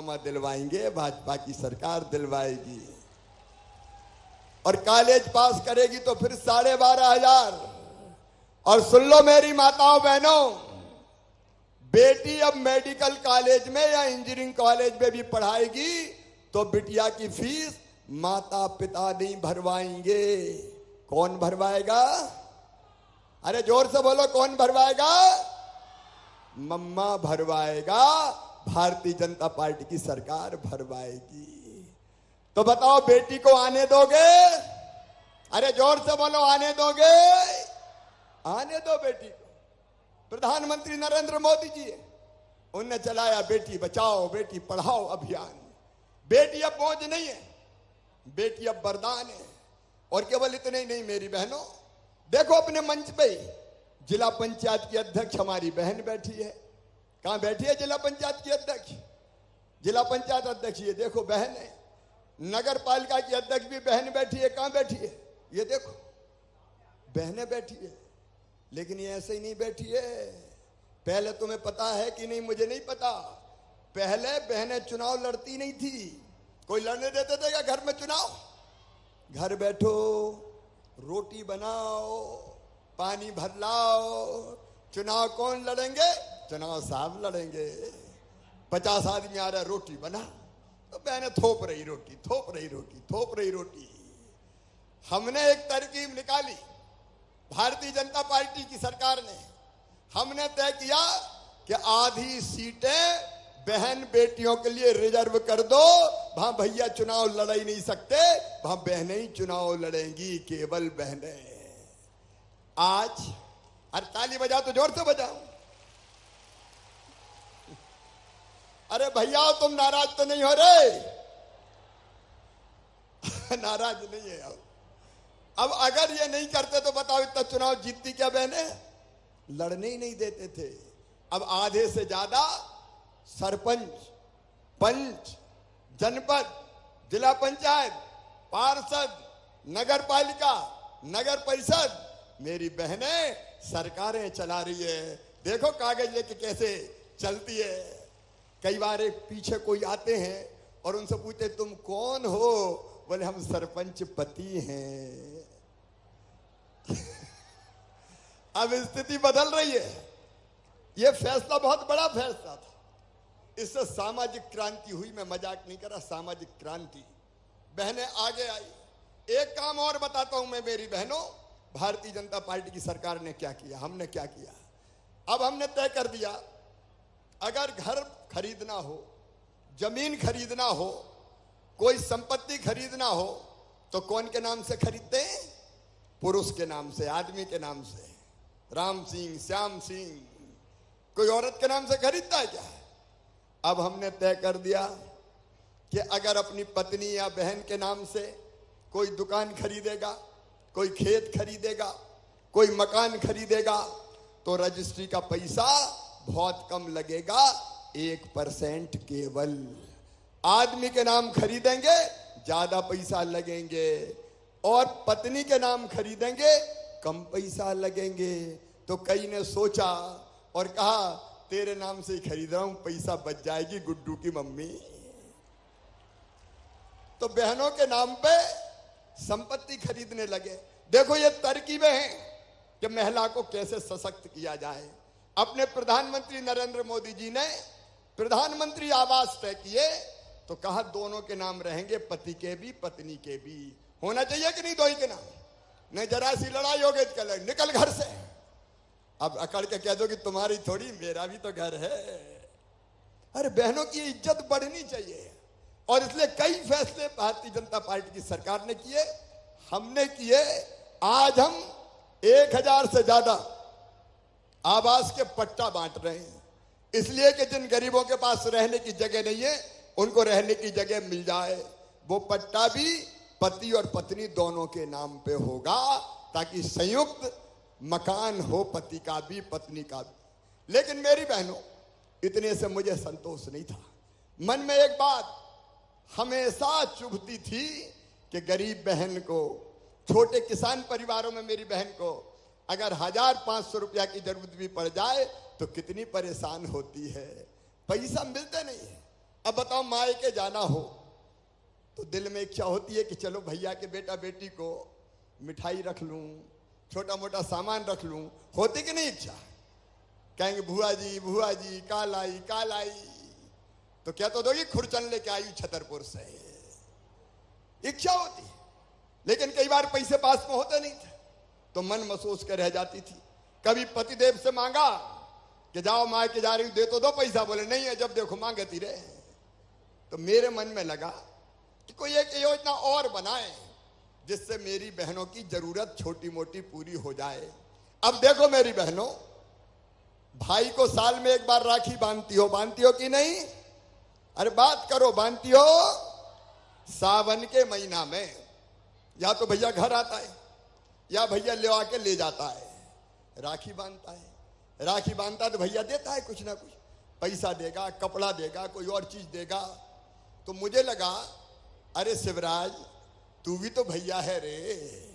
दिलवाएंगे, भाजपा की सरकार दिलवाएगी। और कॉलेज पास करेगी तो फिर 12,500। और सुन लो मेरी माताओं बहनों, बेटी अब मेडिकल कॉलेज में या इंजीनियरिंग कॉलेज में भी पढ़ाएगी तो बिटिया की फीस माता पिता नहीं भरवाएंगे। कौन भरवाएगा? अरे जोर से बोलो, कौन भरवाएगा? मम्मा भरवाएगा, भारतीय जनता पार्टी की सरकार भरवाएगी। तो बताओ, बेटी को आने दोगे? अरे जोर से बोलो, आने दोगे? आने दो बेटी को। प्रधानमंत्री नरेंद्र मोदी जी है, उनने चलाया बेटी बचाओ बेटी पढ़ाओ अभियान। बेटी अब बोझ नहीं है, बेटी अब वरदान है। और केवल इतने ही नहीं मेरी बहनों, देखो अपने मंच पे जिला पंचायत की अध्यक्ष हमारी बहन बैठी है। कहां बैठी है जिला पंचायत की अध्यक्ष? जिला पंचायत अध्यक्ष ये देखो बहन है। नगर पालिका की अध्यक्ष भी बहन बैठी है। कहां बैठी है? ये देखो बहनें बैठी है। लेकिन ये ऐसे ही नहीं बैठी है। पहले तुम्हें पता है कि नहीं मुझे नहीं पता, पहले बहनें चुनाव लड़ती नहीं थी। कोई लड़ने देते थे क्या घर में चुनाव? घर बैठो, रोटी बनाओ, पानी भर लाओ। चुनाव कौन लड़ेंगे? चुनाव साहब लड़ेंगे। 50 आदमी आ रहा है, रोटी बना, तो बहनें थोप रही रोटी, थोप रही रोटी, थोप रही रोटी। हमने एक तरकीब निकाली, भारतीय जनता पार्टी की सरकार ने। हमने तय किया कि आधी सीटें बहन बेटियों के लिए रिजर्व कर दो। वहां भैया चुनाव लड़ ही नहीं सकते, वहां बहनें ही चुनाव लड़ेंगी, केवल बहनें। आज अरे ताली बजाओ तो जोर से बजाओ। अरे भैया तुम नाराज तो नहीं हो रहे? नाराज नहीं है। अब अगर ये नहीं करते तो बताओ इतना चुनाव जीतती क्या बहनें? लड़ने ही नहीं देते थे। अब आधे से ज्यादा सरपंच, पंच, जनपद, जिला पंचायत, पार्षद, नगर पालिका, नगर परिषद, मेरी बहनें सरकारें चला रही है। देखो कागज लेके कैसे चलती है। कई बार एक पीछे कोई आते हैं और उनसे पूछते तुम कौन हो? बोले हम सरपंच पति हैं। अब स्थिति बदल रही है। यह फैसला बहुत बड़ा फैसला था, इससे सामाजिक क्रांति हुई। मैं मजाक नहीं कर रहा, सामाजिक क्रांति। बहनें आगे आई। एक काम और बताता हूं मैं मेरी बहनों, भारतीय जनता पार्टी की सरकार ने क्या किया, हमने क्या किया। अब हमने तय कर दिया, अगर घर खरीदना हो, जमीन खरीदना हो, कोई संपत्ति खरीदना हो, तो कौन के नाम से खरीदते हैं? पुरुष के नाम से, आदमी के नाम से। राम सिंह, श्याम सिंह। कोई औरत के नाम से खरीदता है क्या? अब हमने तय कर दिया कि अगर अपनी पत्नी या बहन के नाम से कोई दुकान खरीदेगा, कोई खेत खरीदेगा, कोई मकान खरीदेगा, तो रजिस्ट्री का पैसा बहुत कम लगेगा, 1% केवल। आदमी के नाम खरीदेंगे ज्यादा पैसा लगेंगे, और पत्नी के नाम खरीदेंगे कम पैसा लगेंगे। तो कई ने सोचा और कहा तेरे नाम से ही खरीद रहा हूं, पैसा बच जाएगी गुड्डू की मम्मी। तो बहनों के नाम पे संपत्ति खरीदने लगे। देखो ये तरकीबें हैं कि महिला को कैसे सशक्त किया जाए। अपने प्रधानमंत्री नरेंद्र मोदी जी ने प्रधानमंत्री आवास तय किए, तो कहा दोनों के नाम रहेंगे, पति के भी पत्नी के भी। होना चाहिए कि नहीं दो ही के नाम? नहीं जरा सी लड़ाई हो गई, निकल घर से। अब अकड़ के कह दो कि तुम्हारी थोड़ी, मेरा भी तो घर है। अरे बहनों की इज्जत बढ़नी चाहिए, और इसलिए कई फैसले भारतीय जनता पार्टी की सरकार ने किए, हमने किए। आज हम 1000 से ज्यादा आवास के पट्टा बांट रहे हैं, इसलिए कि जिन गरीबों के पास रहने की जगह नहीं है उनको रहने की जगह मिल जाए। वो पट्टा भी पति और पत्नी दोनों के नाम पे होगा, ताकि संयुक्त मकान हो, पति का भी पत्नी का भी। लेकिन मेरी बहनों, इतने से मुझे संतोष नहीं था। मन में एक बात हमेशा चुभती थी कि गरीब बहन को, छोटे किसान परिवारों में मेरी बहन को अगर 1500 रुपया की जरूरत भी पड़ जाए तो कितनी परेशान होती है। पैसा मिलते नहीं है। अब बताओ, मायके जाना हो तो दिल में इच्छा होती है कि चलो भैया के बेटा बेटी को मिठाई रख लूं, छोटा मोटा सामान रख लूं, होती कि नहीं इच्छा? कहेंगे बुआ जी काल आई, तो क्या तो दोगी खुरचन लेके आई छतरपुर से, इच्छा होती। लेकिन कई बार पैसे पास में होते नहीं थे तो मन महसूस कर रह जाती थी। कभी पतिदेव से मांगा कि जाओ माँ के जा रही हूं, दे तो दो पैसा, बोले नहीं है, जब देखो मांगती रहे। तो मेरे मन में लगा कि कोई एक योजना और बनाए जिससे मेरी बहनों की जरूरत छोटी मोटी पूरी हो जाए। अब देखो मेरी बहनों, भाई को साल में एक बार राखी बांधती हो कि नहीं? अरे बात करो, बांधती हो? सावन के महीना में या तो भैया घर आता है या भैया ले आके ले जाता है, राखी बांधता है। राखी बांधता तो भैया देता है कुछ ना कुछ, पैसा देगा, कपड़ा देगा, कोई और चीज देगा। तो मुझे लगा अरे शिवराज, तू भी तो भैया है रे,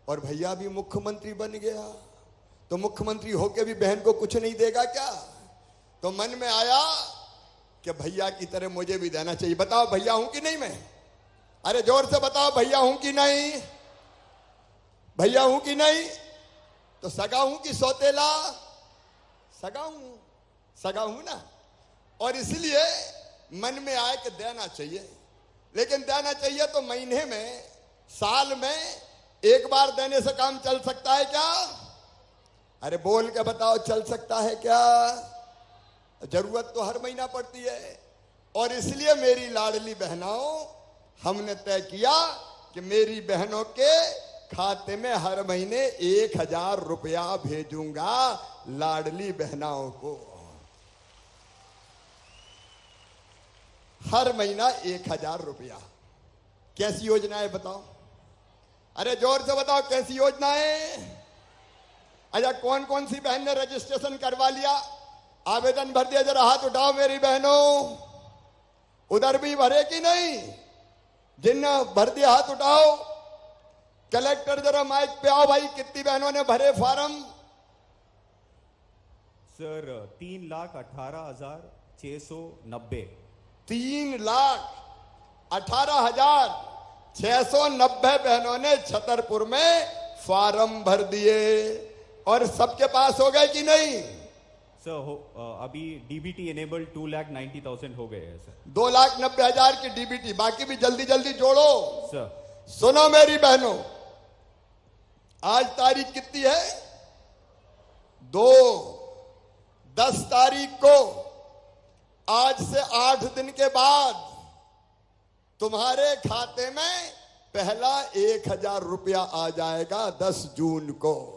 और भैया भी मुख्यमंत्री बन गया, तो मुख्यमंत्री होके भी बहन को कुछ नहीं देगा क्या? तो मन में आया कि भैया की तरह मुझे भी देना चाहिए। बताओ भैया हूं कि नहीं मैं? अरे जोर से बताओ, भैया हूं कि नहीं? भैया हूं कि नहीं? तो सगा हूं कि सौतेला? सगा हूं ना। और इसलिए मन में आए कि देना चाहिए। लेकिन देना चाहिए तो महीने में, साल में एक बार देने से काम चल सकता है क्या? अरे बोल के बताओ, चल सकता है क्या? जरूरत तो हर महीना पड़ती है। और इसलिए मेरी लाडली बहनों, हमने तय किया कि मेरी बहनों के खाते में हर महीने 1000 रुपया भेजूंगा लाडली बहनों को। हर महीना 1000 रुपया। कैसी योजना है बताओ? अरे जोर से बताओ, कैसी योजना है? अच्छा, कौन कौन सी बहन ने रजिस्ट्रेशन करवा लिया, आवेदन भर दिया? जरा हाथ उठाओ मेरी बहनों। उधर भी भरे कि नहीं? जिनने भर दिया हाथ उठाओ। कलेक्टर जरा माइक पे आओ भाई, कितनी बहनों ने भरे फार्म? सर 3,18,690। 3,18,690 बहनों ने छतरपुर में फार्म भर दिए। और सबके पास हो गए कि नहीं? सर अभी डीबीटी एनेबल 2,90,000 हो गए हैं सर। 2,90,000 की डीबीटी, बाकी भी जल्दी जल्दी जोड़ो सर। सुनो मेरी बहनों, आज तारीख कितनी है? 10 तारीख को, आज से 8 दिन के बाद तुम्हारे खाते में पहला 1000 रुपया आ जाएगा 10 जून को।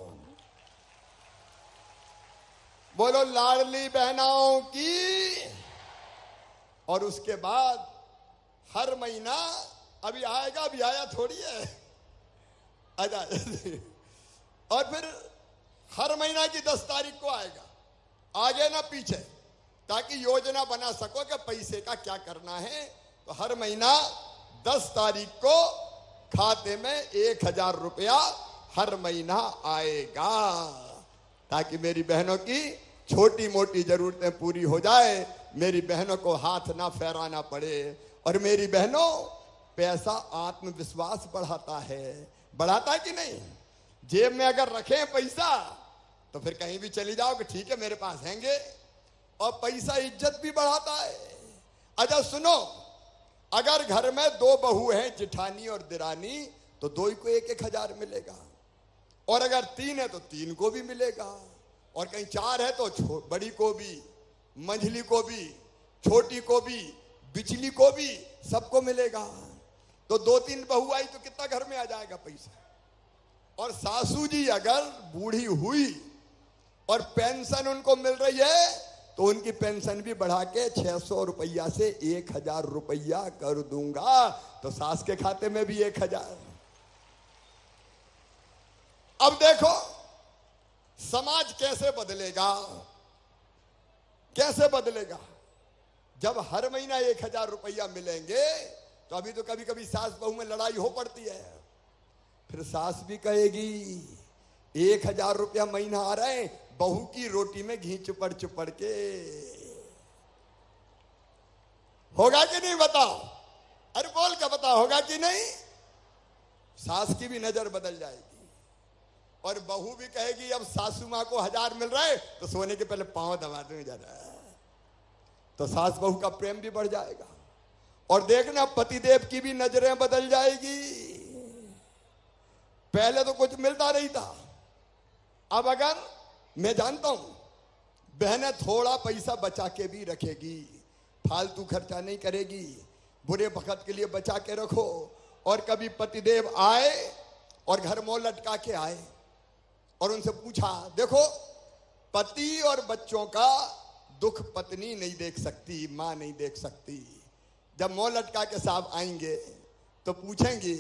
बोलो लाडली बहनाओं की। और उसके बाद हर महीना, अभी आएगा, अभी आया थोड़ी है, आजा। और फिर हर महीना की 10 तारीख को आएगा, आगे ना पीछे, ताकि योजना बना सको कि पैसे का क्या करना है। तो हर महीना 10 तारीख को खाते में 1000 रुपया हर महीना आएगा, ताकि मेरी बहनों की छोटी मोटी जरूरतें पूरी हो जाए, मेरी बहनों को हाथ ना फहराना पड़े। और मेरी बहनों, पैसा आत्मविश्वास बढ़ाता है, बढ़ाता है कि नहीं? जेब में अगर रखें पैसा तो फिर कहीं भी चली जाओ कि ठीक है मेरे पास हैंगे। और पैसा इज्जत भी बढ़ाता है। अच्छा सुनो, अगर घर में 2 बहू हैं, जिठानी और दिरानी, तो 2 को 1,000 मिलेगा। और अगर 3 है तो 3 को भी मिलेगा। और कहीं 4 है तो बड़ी को भी, मंझली को भी, छोटी को भी, बिचली को भी, सबको मिलेगा। तो 2-3 बहू आई तो कितना घर में आ जाएगा पैसा। और सासू जी अगर बूढ़ी हुई और पेंशन उनको मिल रही है तो उनकी पेंशन भी बढ़ा के 600 रुपया से 1000 रुपया कर दूंगा। तो सास के खाते में भी 1000। अब देखो समाज कैसे बदलेगा, कैसे बदलेगा? जब हर महीना 1000 रुपया मिलेंगे तो अभी तो कभी कभी सास बहू में लड़ाई हो पड़ती है। फिर सास भी कहेगी 1000 रुपया महीना आ रहा है, बहू की रोटी में घी चुपड़ चुपड़ के। होगा कि नहीं बताओ? अरे बोल के बताओ, होगा कि नहीं? सास की भी नजर बदल जाएगी और बहू भी कहेगी अब सासू मां को 1000 मिल रहा है तो सोने के पहले पांव दबा दूं जरा। तो सास बहू का प्रेम भी बढ़ जाएगा। और देखना पतिदेव की भी नजरें बदल जाएगी। पहले तो कुछ मिलता नहीं था, अब अगर मैं जानता हूं बहनें थोड़ा पैसा बचा के भी रखेगी, फालतू खर्चा नहीं करेगी, बुरे वक्त के लिए बचा के रखो। और कभी पतिदेव आए और घर मुंह लटका के आए और उनसे पूछा, देखो पति और बच्चों का दुख पत्नी नहीं देख सकती, मां नहीं देख सकती। जब मुंह लटका के साहब आएंगे तो पूछेंगे,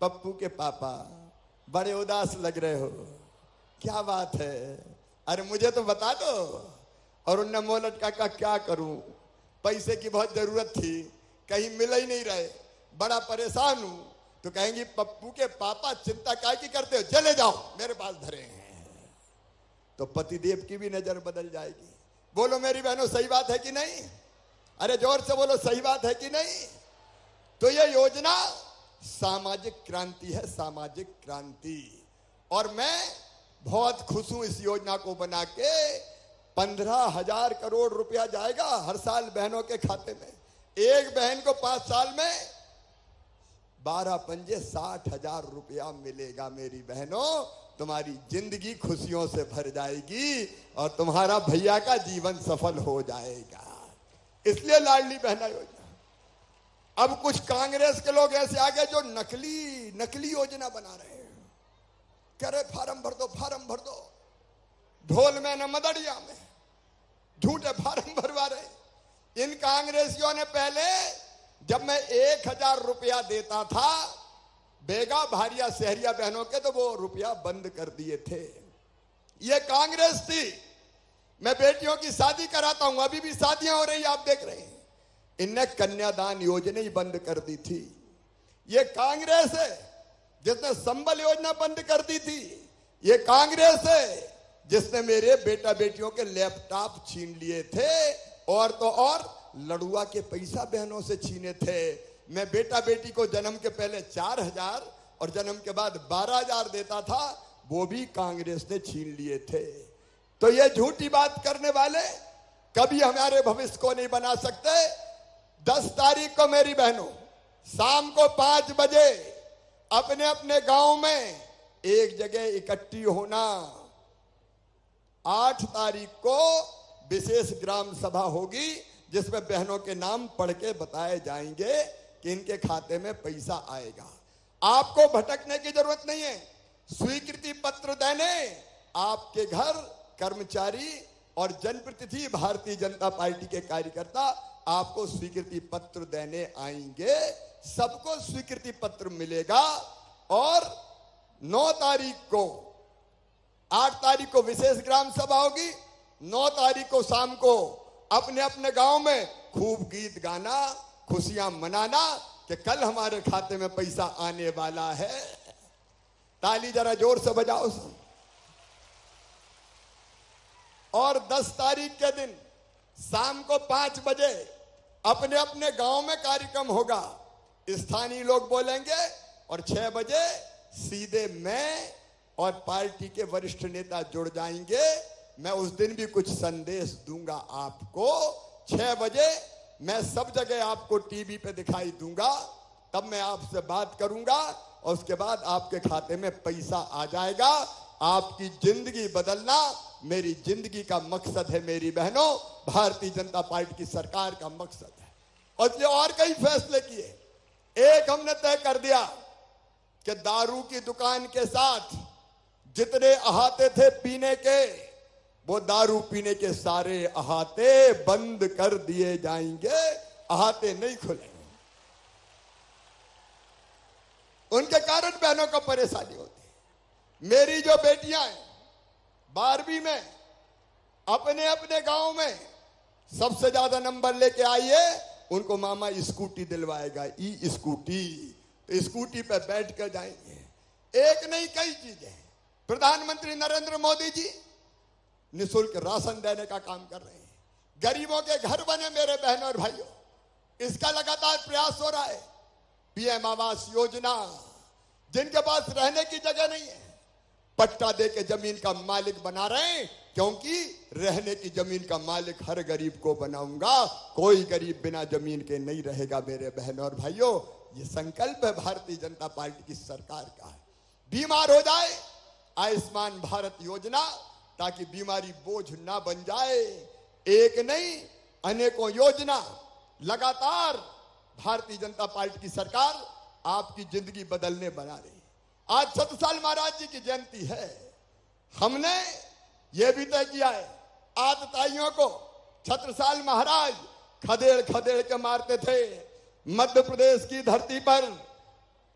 पप्पू के पापा बड़े उदास लग रहे हो, क्या बात है? अरे मुझे तो बता दो। और उनने मुंह लटका का क्या करूं, पैसे की बहुत जरूरत थी, कहीं मिल ही नहीं रहे, बड़ा परेशान हूं। तो कहेंगी, पप्पू के पापा चिंता काय की करते हो, चले जाओ मेरे पास धरे हैं। तो पतिदेव की भी नजर बदल जाएगी। बोलो मेरी बहनों, सही बात है कि नहीं? अरे जोर से बोलो, सही बात है कि नहीं? तो ये योजना सामाजिक क्रांति है, सामाजिक क्रांति। और मैं बहुत खुश हूं इस योजना को बना के। 15,000 करोड़ रुपया जाएगा हर साल बहनों के खाते में। एक बहन को 5 साल में 12 पंजे 60,000 रुपया मिलेगा। मेरी बहनों, तुम्हारी जिंदगी खुशियों से भर जाएगी और तुम्हारा भैया का जीवन सफल हो जाएगा। इसलिए लाडली बहना योजना। अब कुछ कांग्रेस के लोग ऐसे आ गए जो नकली योजना बना रहे हैं। कह रहे फार्म भर दो, फार्म भर दो, ढोल में न मदड़िया में, झूठे फार्म भरवा रहे। इन कांग्रेसियों ने पहले, जब मैं 1000 रुपया देता था बेगा भारिया शहरिया बहनों के, तो वो रुपया बंद कर दिए थे। ये कांग्रेस थी। मैं बेटियों की शादी कराता हूं, अभी भी शादियां हो रही, आप देख रहे हैं। इनने कन्यादान योजना ही बंद कर दी थी। ये कांग्रेस है जिसने संबल योजना बंद कर दी थी। ये कांग्रेस है जिसने मेरे बेटा बेटियों के लैपटॉप छीन लिए थे, और तो और लड़ुआ के पैसा बहनों से छीने थे। मैं बेटा बेटी को जन्म के पहले 4000 और जन्म के बाद 12,000 देता था, वो भी कांग्रेस ने छीन लिए थे। तो ये झूठी बात करने वाले कभी हमारे भविष्य को नहीं बना सकते। 10 तारीख को मेरी बहनों शाम को 5 बजे अपने अपने गांव में एक जगह इकट्ठी होना। 8 तारीख को विशेष ग्राम सभा होगी जिसमें बहनों के नाम पढ़ के बताए जाएंगे कि इनके खाते में पैसा आएगा। आपको भटकने की जरूरत नहीं है। स्वीकृति पत्र देने आपके घर कर्मचारी और जनप्रतिनिधि भारतीय जनता पार्टी के कार्यकर्ता आपको स्वीकृति पत्र देने आएंगे। सबको स्वीकृति पत्र मिलेगा। और 9 तारीख को, 8 तारीख को विशेष ग्राम सभा होगी, 9 तारीख को शाम को अपने अपने गांव में खूब गीत गाना, खुशियां मनाना कि कल हमारे खाते में पैसा आने वाला है। ताली जरा जोर से बजाओ। और 10 तारीख के दिन शाम को 5 बजे अपने अपने गांव में कार्यक्रम होगा। स्थानीय लोग बोलेंगे और 6 बजे सीधे मैं और पार्टी के वरिष्ठ नेता जुड़ जाएंगे। मैं उस दिन भी कुछ संदेश दूंगा आपको। 6 बजे मैं सब जगह आपको टीवी पे दिखाई दूंगा, तब मैं आपसे बात करूंगा और उसके बाद आपके खाते में पैसा आ जाएगा। आपकी जिंदगी बदलना मेरी जिंदगी का मकसद है मेरी बहनों, भारतीय जनता पार्टी की सरकार का मकसद है। और इसलिए और कई फैसले किए। एक हमने तय कर दिया कि दारू की दुकान के साथ जितने अहाते थे पीने के, वो दारू पीने के सारे अहाते बंद कर दिए जाएंगे। अहाते नहीं खुलेंगे। उनके कारण बहनों को परेशानी होती है। मेरी जो बेटियां हैं 12वीं में अपने अपने गांव में सबसे ज्यादा नंबर लेके आई है, उनको मामा स्कूटी दिलवाएगा, ई स्कूटी। तो स्कूटी पे बैठ कर जाएंगे। एक नहीं कई चीजें। प्रधानमंत्री नरेंद्र मोदी जी निःशुल्क राशन देने का काम कर रहे हैं। गरीबों के घर बने मेरे बहनों और भाइयों। इसका लगातार प्रयास हो रहा है। पीएम आवास योजना, जिनके पास रहने की जगह नहीं है, पट्टा दे के जमीन का मालिक बना रहे हैं, क्योंकि रहने की जमीन का मालिक हर गरीब को बनाऊंगा, कोई गरीब बिना जमीन के नहीं रहेगा। मेरे बहनों और भाइयों, ये संकल्प है भारतीय जनता पार्टी की सरकार का है। बीमार हो जाए, आयुष्मान भारत योजना, ताकि बीमारी बोझ ना बन जाए। एक नहीं, अनेकों योजना लगातार भारतीय जनता पार्टी की सरकार आपकी जिंदगी बदलने बना रही। आज छत्रसाल महाराज जी की जयंती है। हमने यह भी तय किया है, आतताइयों को छत्रसाल महाराज खदेड़ खदेड़ के मारते थे। मध्य प्रदेश की धरती पर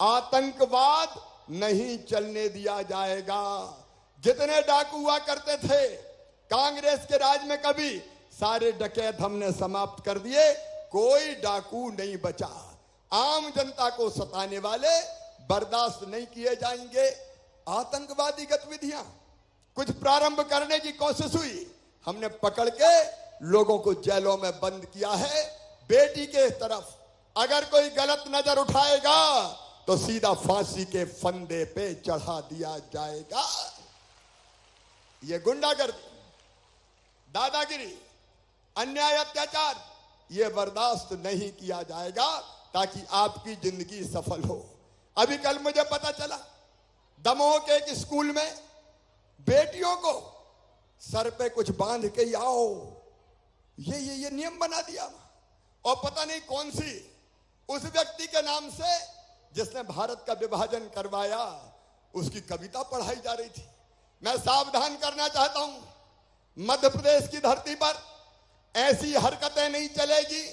आतंकवाद नहीं चलने दिया जाएगा। जितने डाकू हुआ करते थे कांग्रेस के राज में, कभी सारे डकैत हमने समाप्त कर दिए, कोई डाकू नहीं बचा। आम जनता को सताने वाले बर्दाश्त नहीं किए जाएंगे। आतंकवादी गतिविधियां कुछ प्रारंभ करने की कोशिश हुई, हमने पकड़ के लोगों को जेलों में बंद किया है। बेटी के तरफ अगर कोई गलत नजर उठाएगा तो सीधा फांसी के फंदे पे चढ़ा दिया जाएगा। ये गुंडागर्दी, दादागिरी, अन्याय, अत्याचार, ये बर्दाश्त नहीं किया जाएगा, ताकि आपकी जिंदगी सफल हो। अभी कल मुझे पता चला, दमोह के एक स्कूल में बेटियों को सर पे कुछ बांध के आओ, ये नियम बना दिया। और पता नहीं कौन सी उस व्यक्ति के नाम से जिसने भारत का विभाजन करवाया, उसकी कविता पढ़ाई जा रही थी। मैं सावधान करना चाहता हूं, मध्य प्रदेश की धरती पर ऐसी हरकतें नहीं चलेगी।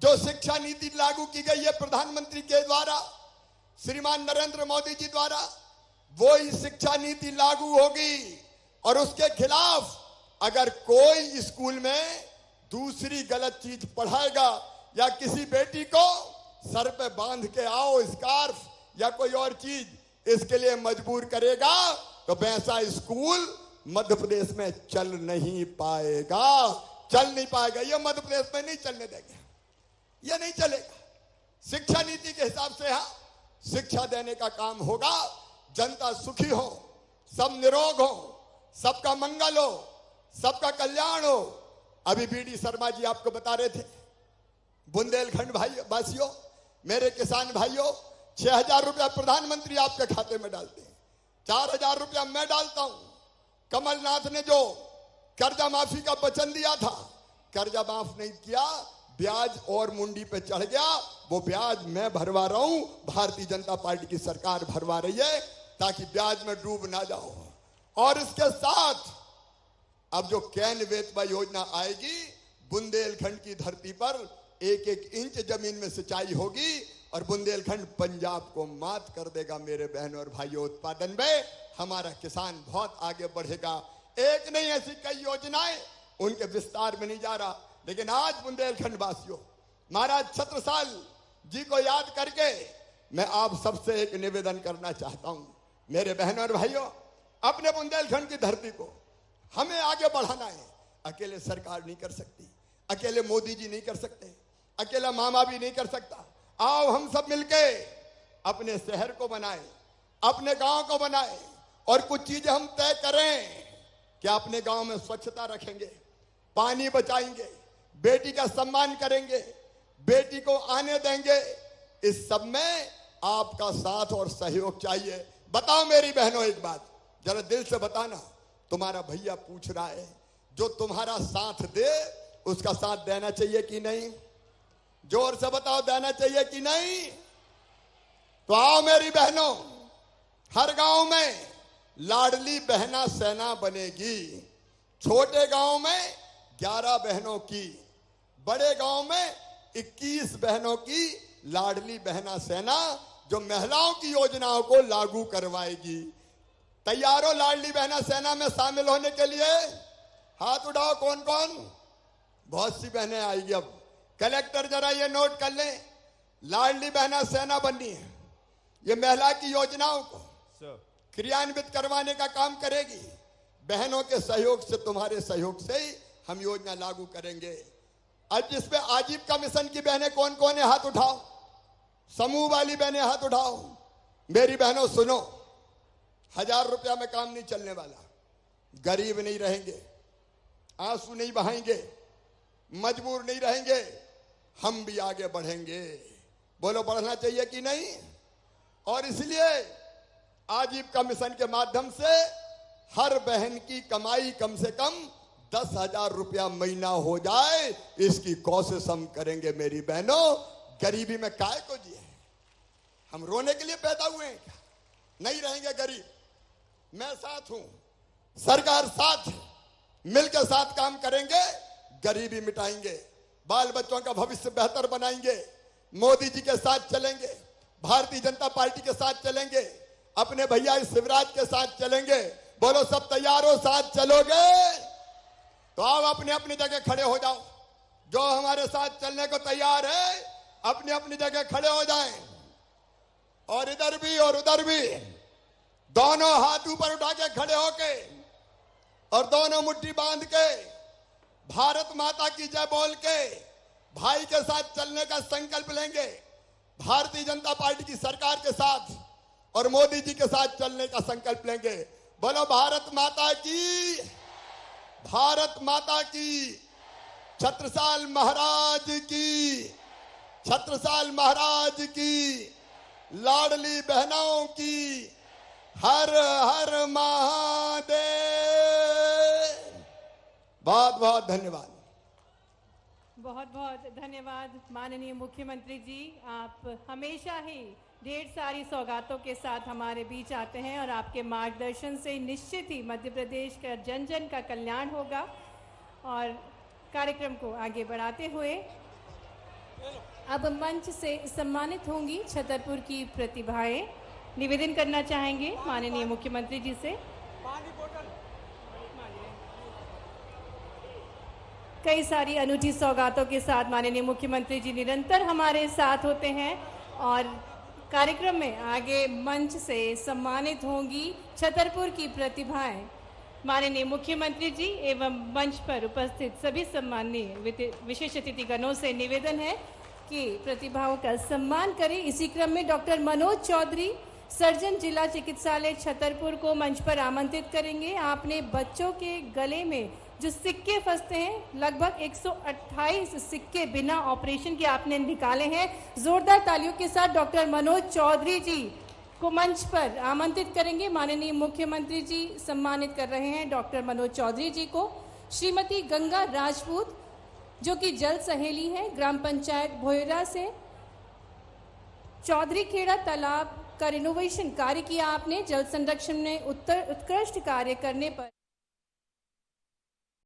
जो शिक्षा नीति लागू की गई है प्रधानमंत्री के द्वारा, श्रीमान नरेंद्र मोदी जी द्वारा, वो ही शिक्षा नीति लागू होगी। और उसके खिलाफ अगर कोई स्कूल में दूसरी गलत चीज पढ़ाएगा या किसी बेटी को सर पे बांध के आओ स्कार्फ या कोई और चीज इसके लिए मजबूर करेगा, तो वैसा स्कूल मध्य प्रदेश में चल नहीं पाएगा। चल नहीं पाएगा, ये मध्य प्रदेश में नहीं चलने देंगे, ये नहीं चलेगा। शिक्षा नीति के हिसाब से यहां शिक्षा देने का काम होगा। जनता सुखी हो, सब निरोग हो, सबका मंगल हो, सबका कल्याण हो। अभी बीडी शर्मा जी आपको बता रहे थे, बुंदेलखंड भाई वासियों, मेरे किसान भाइयों, 6,000 रुपया प्रधानमंत्री आपके खाते में डालते हैं, 4,000 रुपया मैं डालता हूं। कमलनाथ ने जो कर्जा माफी का वचन दिया था, कर्जा माफ नहीं किया, ब्याज और मुंडी पे चढ़ गया। वो ब्याज मैं भरवा रहा हूं, भारतीय जनता पार्टी की सरकार भरवा रही है, ताकि ब्याज में डूब ना जाओ। और इसके साथ अब जो कैन वेतवा योजना आएगी, बुंदेलखंड की धरती पर 1-1 इंच जमीन में सिंचाई होगी और बुंदेलखंड पंजाब को मात कर देगा। मेरे बहनों और भाइयों, उत्पादन में हमारा किसान बहुत आगे बढ़ेगा। एक नहीं, ऐसी कई योजनाएं, उनके विस्तार में नहीं जा रहा। लेकिन आज बुंदेलखंड वासियों, महाराज छत्रसाल जी को याद करके मैं आप सबसे एक निवेदन करना चाहता हूं। मेरे बहनों और भाइयों, अपने बुंदेलखंड की धरती को हमें आगे बढ़ाना है। अकेले सरकार नहीं कर सकती, अकेले मोदी जी नहीं कर सकते, अकेला मामा भी नहीं कर सकता। आओ हम सब मिलके अपने शहर को बनाएं, अपने गांव को बनाएं और कुछ चीजें हम तय करें कि अपने गांव में स्वच्छता रखेंगे, पानी बचाएंगे, बेटी का सम्मान करेंगे, बेटी को आने देंगे। इस सब में आपका साथ और सहयोग चाहिए। बताओ मेरी बहनों एक बात, जरा दिल से बताना, तुम्हारा भैया पूछ रहा है, जो तुम्हारा साथ दे उसका साथ देना चाहिए कि नहीं? जोर से बताओ, देना चाहिए कि नहीं? तो आओ मेरी बहनों, हर गांव में लाडली बहना सेना बनेगी। छोटे गांव में 11 बहनों की, बड़े गांव में 21 बहनों की लाडली बहना सेना, जो महिलाओं की योजनाओं को लागू करवाएगी। तैयार हो लाडली बहना सेना में शामिल होने के लिए? हाथ उठाओ कौन कौन? बहुत सी बहनें आएगी। अब कलेक्टर जरा ये नोट कर लें, लाडली बहना सेना बननी है। ये महिला की योजनाओं को क्रियान्वित करवाने का काम करेगी। बहनों के सहयोग से, तुम्हारे सहयोग से ही हम योजना लागू करेंगे। आज जिसपे आजीविका मिशन की बहनें कौन कौन है हाथ उठाओ, समूह वाली बहनें हाथ उठाओ। मेरी बहनों सुनो, 1000 रुपया में काम नहीं चलने वाला। गरीब नहीं रहेंगे, आंसू नहीं बहाएंगे, मजबूर नहीं रहेंगे, हम भी आगे बढ़ेंगे। बोलो बढ़ना चाहिए कि नहीं? और इसलिए आजीविका मिशन के माध्यम से हर बहन की कमाई कम से कम 10,000 रुपया महीना हो जाए, इसकी कोशिश हम करेंगे। मेरी बहनों, गरीबी में काय को जिए? हम रोने के लिए पैदा हुए हैं क्या? नहीं रहेंगे गरीब। मैं साथ हूं, सरकार साथ है, मिलकर साथ काम करेंगे, गरीबी मिटाएंगे, बाल बच्चों का भविष्य बेहतर बनाएंगे। मोदी जी के साथ चलेंगे, भारतीय जनता पार्टी के साथ चलेंगे, अपने भैया शिवराज के साथ चलेंगे। बोलो सब तैयार हो? साथ चलोगे तो आओ अपनी अपनी जगह खड़े हो जाओ। जो हमारे साथ चलने को तैयार है अपनी अपनी जगह खड़े हो जाएं। और इधर भी और उधर भी दोनों हाथ ऊपर उठा के खड़े होके और दोनों मुट्ठी बांध के भारत माता की जय बोल के भाई के साथ चलने का संकल्प लेंगे। भारतीय जनता पार्टी की सरकार के साथ और मोदी जी के साथ चलने का संकल्प लेंगे। बोलो भारत माता की, भारत माता की, छत्रसाल महाराज की, छत्रसाल महाराज की, लाडली बहनों की, हर हर महादेव। बहुत बहुत धन्यवाद। बहुत बहुत धन्यवाद माननीय मुख्यमंत्री जी। आप हमेशा ही ढेर सारी सौगातों के साथ हमारे बीच आते हैं और आपके मार्गदर्शन से निश्चित ही मध्य प्रदेश का जन जन का कल्याण होगा। और कार्यक्रम को आगे बढ़ाते हुए अब मंच से सम्मानित होंगी छतरपुर की प्रतिभाएं। निवेदन करना चाहेंगे माननीय मुख्यमंत्री जी से। कई सारी अनूठी सौगातों के साथ माननीय मुख्यमंत्री जी निरंतर हमारे साथ होते हैं और कार्यक्रम में आगे मंच से सम्मानित होंगी छतरपुर की प्रतिभाएं। माननीय मुख्यमंत्री जी एवं मंच पर उपस्थित सभी सम्माननीय विशेष अतिथिगणों से निवेदन है कि प्रतिभाओं का सम्मान करें। इसी क्रम में डॉक्टर मनोज चौधरी, सर्जन जिला चिकित्सालय छतरपुर को मंच पर आमंत्रित करेंगे। आपने बच्चों के गले में जो सिक्के फंसते हैं, लगभग 128 सिक्के बिना ऑपरेशन के आपने निकाले हैं। जोरदार तालियों के साथ डॉक्टर मनोज चौधरी जी को मंच पर आमंत्रित करेंगे। माननीय मुख्यमंत्री जी सम्मानित कर रहे हैं डॉक्टर मनोज चौधरी जी को। श्रीमती गंगा राजपूत जो कि जल सहेली है, ग्राम पंचायत भोयरा से। चौधरी खेड़ा तालाब का रिनोवेशन कार्य किया आपने, जल संरक्षण में उत्कृष्ट कार्य करने पर